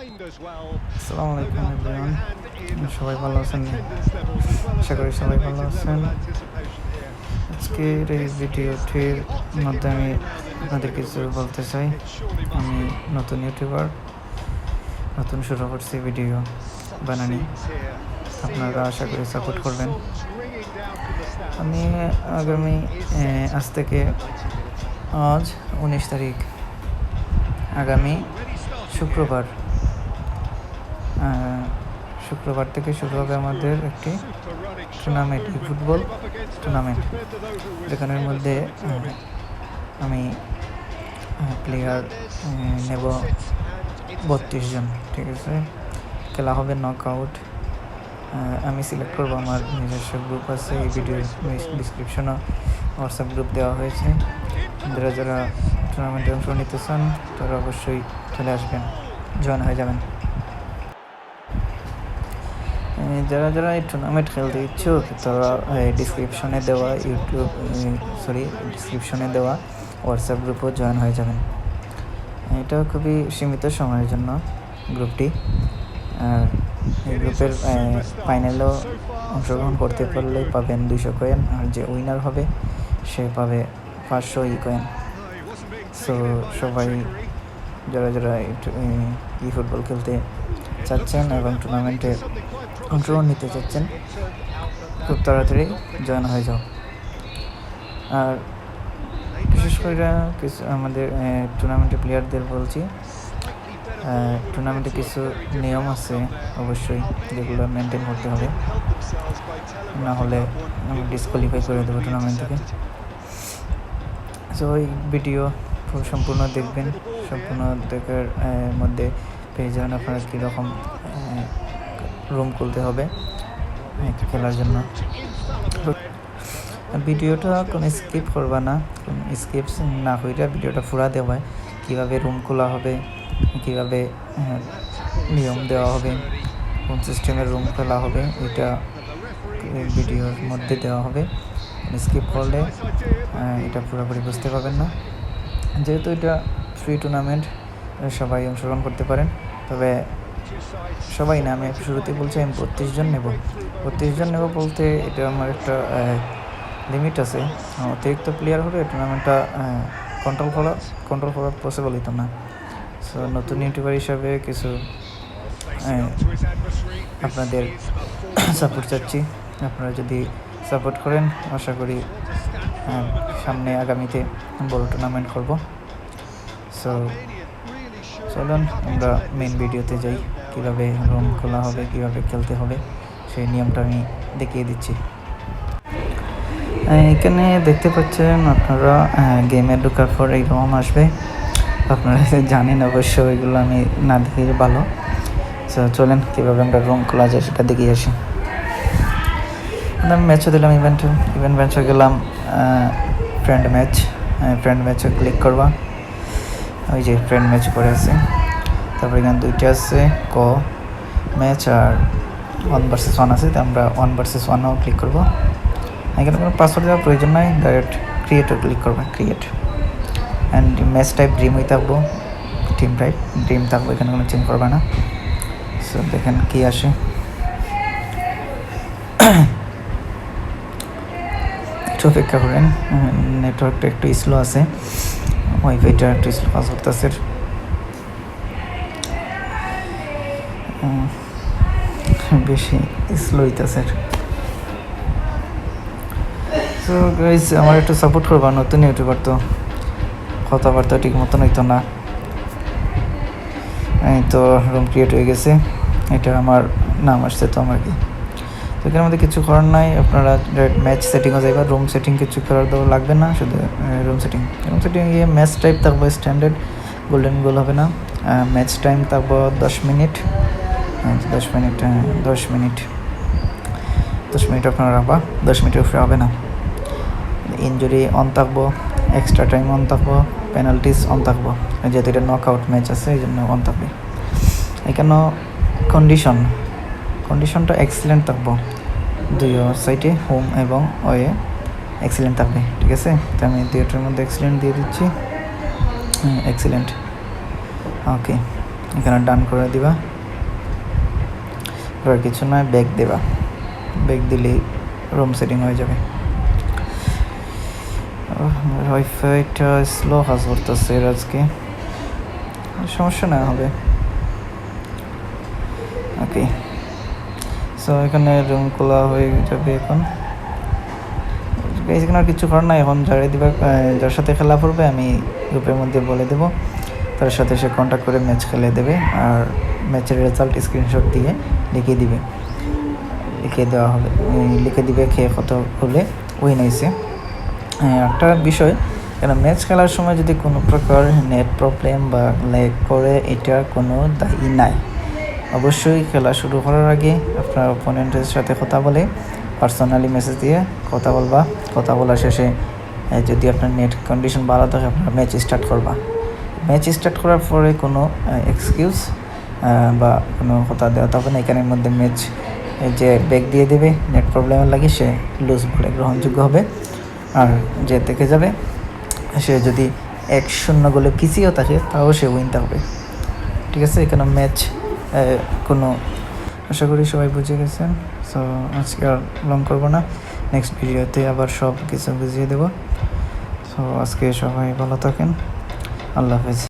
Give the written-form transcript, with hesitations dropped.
আসসালামু আলাইকুম এভরিওয়ান, সবাই ভালো আছেন? আশা করি সবাই ভালো আছেন। আজকের এই ভিডিওটির মধ্যে আমি আপনাদের কিছু বলতে চাই। আমি নতুন ইউটিউবার, নতুন শুরু করছি ভিডিও বানানি। আপনারা আশা করি সাপোর্ট করবেন। আমি আগামী আজ থেকে আজ 19 তারিখ, আগামী শুক্রবার থেকে শুরু হবে আমাদের একটি টুর্নামেন্ট, ফুটবল টুর্নামেন্ট, যেখানের মধ্যে আমি প্লেয়ার নেব 32 জন। ঠিক আছে, খেলা হবে নকআউট। আমি সিলেক্ট করবো, আমার নিজস্ব গ্রুপ আছে, এই ভিডিওর ডিসক্রিপশনে হোয়াটসঅ্যাপ গ্রুপ দেওয়া হয়েছে। যারা যারা টুর্নামেন্টে অংশ নিতে চান তারা অবশ্যই চলে আসবেন, জয়েন হয়ে যাবেন। যারা যারা এই টুর্নামেন্ট খেলতে ইচ্ছুক তারা ডিসক্রিপশনে দেওয়া হোয়াটসঅ্যাপ গ্রুপও জয়েন হয়ে যাবেন। এটা খুবই সীমিত সময়ের জন্য গ্রুপটি। এই গ্রুপের ফাইনালেও অংশগ্রহণ করতে পারলে পাবেন 200 কয়েন, আর যে উইনার হবে সে পাবে 500 কয়েন। সো সবাই যারা যারা ফুটবল খেলতে চাচ্ছেন এবং টুর্নামেন্টে অংশগ্রহণ নিতে চাচ্ছেন খুব তাড়াতাড়ি জয়েন হয়ে যাও। আর বিশেষ করে কিছু আমাদের টুর্নামেন্টের প্লেয়ারদের বলছি, টুর্নামেন্টে কিছু নিয়ম আছে অবশ্যই, যেগুলো মেনটেন করতে হবে, না হলে ডিসকোয়ালিফাই করে দেবো টুর্নামেন্ট থেকে। সো এই ভিডিও সম্পূর্ণ দেখবেন। সম্পূর্ণ দেখার মধ্যে পেয়ে যাবেন আপনারা কীরকম রুম খুলতে হবে খেলার জন্য। ভিডিওটা কোনো স্কিপ করবা না, কোনো স্কিপ না হইলে ভিডিওটা পুরা দেওয়া হয়, কীভাবে রুম খোলা হবে, কীভাবে নিয়ম দেওয়া হবে, কোন সিস্টেমের রুম খোলা হবে, এটা ভিডিওর মধ্যে দেওয়া হবে। স্কিপ করলে এটা পুরোপুরি বুঝতে পারবেন না। যেহেতু এটা ফ্রি টুর্নামেন্ট, সবাই অংশগ্রহণ করতে পারেন, তবে সবাই না, আমি শুরুতেই বলছি আমি 32 জন নেব। 32 জন নেব বলতে এটা আমার একটা লিমিট আছে। অতিরিক্ত প্লেয়ার হলে টুর্নামেন্টটা কন্ট্রোল করা পসিবল হতো না। সো নতুন ইউটিউবার হিসাবে কিছু আপনাদের সাপোর্ট চাচ্ছি। আপনারা যদি সাপোর্ট করেন আশা করি সামনে আগামীতে বড় টুর্নামেন্ট করব। সো চলুন আমরা মেন ভিডিওতে যাই, কীভাবে রুম খোলা হবে, কীভাবে খেলতে হবে সেই নিয়মটা আমি দেখিয়ে দিচ্ছি। এখানে দেখতে পাচ্ছেন আপনারা গেমে ঢোকার পর এই রুম আসবে। আপনারা জানেন অবশ্য, এগুলো আমি না দেখে ভালো। সো চলেন কীভাবে আমরা রুম খোলা যায় সেটা দেখিয়ে আসি। আমি ম্যাচও দিলাম, ইভেন্ট ম্যাচও গেলাম, ফ্রেন্ড ম্যাচও ক্লিক করবা। ওই যে ফ্রেন্ড ম্যাচ করে আছে, তারপর এখানে 2টা আছে, ম্যাচ আর 1 vs 1 আছে, তো আমরা 1 vs 1ও ক্লিক করবো। এখানে কোনো পাসওয়ার্ড দেওয়ার প্রয়োজন নাই, ডাইরেক্ট ক্রিয়েটও ক্লিক করবেন, ক্রিয়েট। অ্যান্ড ম্যাচ টাইপ ড্রিমই থাকবো, টিম টাইপ ড্রিম থাকবো, এখানে কোনো চেঞ্জ করবে না। সো দেখেন কী আসে। একটু অপেক্ষা করেন, নেটওয়ার্কটা একটু স্লো আছে, ওয়াইফাইটা একটু স্লো কাজ করতেছে, বেশি স্লো হইতেছে। তো গাইজ আমার একটু সাপোর্ট করবা, নতুন ইউটিউবার তো কথাবার্তা ঠিক মতন হইতো না। এই তো রুম ক্রিয়েট হয়ে গেছে, এটা আমার নাম আসছে তো আমার কি। তো এখানের মধ্যে কিছু করার নাই, আপনারা ম্যাচ সেটিংও যাইবা, রুম সেটিং কিছু করার দেওয়া লাগবে না, শুধু রুম সেটিং গিয়ে ম্যাচ টাইপ থাকবো স্ট্যান্ডার্ড, গোল্ডেন গোল হবে না। ম্যাচ টাইম থাকবো 10 মিনিট, 10 মিনিট আপনারা রাখবা, 10 মিনিটের উপরে হবে না। ইনজুরি অন থাকবো, এক্সট্রা টাইম অন থাকবো, পেনাল্টিস অন থাকবো, যেহেতু এটা নকআউট ম্যাচ আছে এই জন্য অন থাকবে। এখানেও কন্ডিশনটা এক্সিলেন্ট থাকবো, দুই সাইডে হোম এবং ওয়ে এক্সিলেন্ট থাকবে। ঠিক আছে, তো আমি দুইটার মধ্যে এক্সিলেন্ট দিয়ে দিচ্ছি, এক্সিলেন্ট। ওকে, এখানে ডান করে দিবা, আর কিছু নয়, ব্যাক দেবা, ব্যাক দিলেই রুম সেটিং হয়ে যাবে। ওয়াইফাইটা স্লো কাজ করতেছে আজকে, সমস্যা না হবে। ওকে, সো এখানে রুম খোলা হয়ে যাবে। এখন এখানে আর কিছু করার নাই, এখন যার সাথে খেলা পড়বে আমি গ্রুপের মধ্যে বলে দেবো, তার সাথে সে কন্ট্যাক্ট করে ম্যাচ খেলে দেবে, আর ম্যাচের রেজাল্ট স্ক্রিনশট দিয়ে লিখে দেওয়া হবে, লিখে দিবে খেয়ে কত হলে উইন হয়েছে। একটা বিষয়, কেন ম্যাচ খেলার সময় যদি কোনো প্রকার নেট প্রবলেম বা ল্যাগ করে, এটা কোনো দায়ী নাই। অবশ্যই খেলা শুরু করার আগে আপনার অপোনেন্টের সাথে কথা বলে পার্সোনালি মেসেজ দিয়ে কথা বলার শেষে যদি আপনার নেট কন্ডিশন ভালো থাকে আপনার ম্যাচ স্টার্ট করবা। ম্যাচ স্টার্ট করার পরে কোনো এক্সকিউজ বা কোনো কথা দেওয়া তবে না, এখানের মধ্যে ম্যাচ যে ব্যাক দিয়ে দেবে নেট প্রবলেমের লাগে সে লুজ বলে গ্রহণযোগ্য হবে, আর যে থেকে যাবে সে যদি 1-0 গোলে পিছিয়েও থাকে তাও সে উইন থাকবে। ঠিক আছে, এখানে ম্যাচ কোনো, আশা করি সবাই বুঝে গেছেন। সো আজকে আর লং করবো না, নেক্সট ভিডিওতে আবার সব কিছু বুঝিয়ে দেবো। সো আজকে সবাই ভালো থাকেন, আল্লাহ হাফেজ।